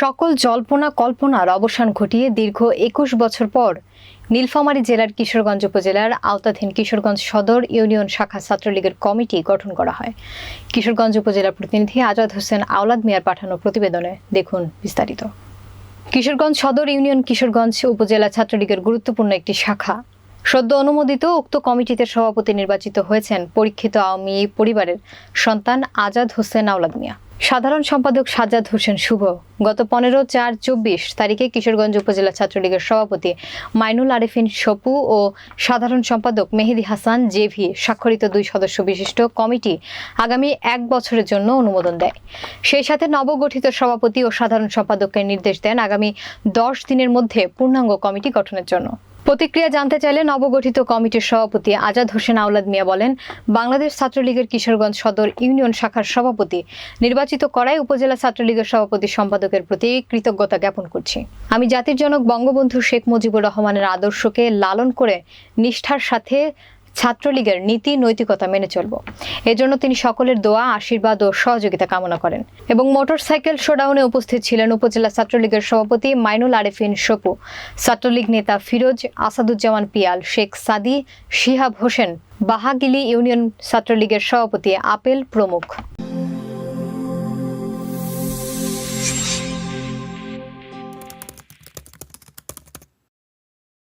সকল জল্পনা কল্পনার অবসান ঘটিয়ে দীর্ঘ ২১ বছর পর নীলফামারী জেলার কিশোরগঞ্জ উপজেলার আওতাধীন কিশোরগঞ্জ সদর ইউনিয়ন শাখা ছাত্রলীগের কমিটি গঠন করা হয়। কিশোরগঞ্জ উপজেলার প্রতিনিধি আজাদ হোসেন আওলাদ মিয়ার পাঠানো প্রতিবেদনে দেখুন বিস্তারিত। কিশোরগঞ্জ সদর ইউনিয়ন কিশোরগঞ্জ উপজেলা ছাত্রলীগের গুরুত্বপূর্ণ একটি শাখা। সদ্য অনুমোদিত উক্ত কমিটিতে সভাপতি নির্বাচিত হয়েছেন পরীক্ষিত আওয়ামী পরিবারের সন্তান আজাদ হোসেন আওলাদ মিয়া। সাধারণ সম্পাদক সাজ্জাদ হোসেন শুভ গত 15/4/24 তারিখে কিশোরগঞ্জ উপজেলা ছাত্রলীগের সভাপতি মাইনুল আরেফিন সপু ও সাধারণ সম্পাদক মেহেদী হাসান জেভি স্বাক্ষরিত 2 সদস্য বিশিষ্ট কমিটি আগামী 1 বছরের জন্য অনুমোদন দেয়। সেই সাথে নবগঠিত সভাপতি ও সাধারণ সম্পাদককে নির্দেশ দেন আগামী 10 দিনের মধ্যে পূর্ণাঙ্গ কমিটি গঠনের জন্য। প্রতিক্রিয়া জানতে চাইলে নবগঠিত কমিটির সভাপতি আজাদ হোসেন আওলাদ মিয়া বলেন, বাংলাদেশ ছাত্রলীগের কিশোরগঞ্জ সদর ইউনিয়ন শাখার সভাপতি নির্বাচিত করায় উপজেলা ছাত্রলীগের সভাপতি সম্পাদকের প্রতি কৃতজ্ঞতা জ্ঞাপন করছি। আমি জাতির জনক বঙ্গবন্ধু শেখ মুজিবুর রহমানের আদর্শকে লালন করে নিষ্ঠার সাথে ছাত্রলীগের নীতি নৈতিকতা মেনে চলব। এজন্য তিনি সকলের দোয়া, আশীর্বাদ ও সহযোগিতা কামনা করেন। এবং মোটরসাইকেল শোডাউনে উপস্থিত ছিলেন উপজেলা ছাত্রলীগের সভাপতি মাইনুল আরেফিন সপু, ছাত্রলীগ নেতা ফিরোজ, আসাদুজ্জামান পিয়াল, শেখ সাদি, শিহাব হোসেন, বাহাগিলি ইউনিয়ন ছাত্রলীগের সভাপতি আপেল প্রমুখ।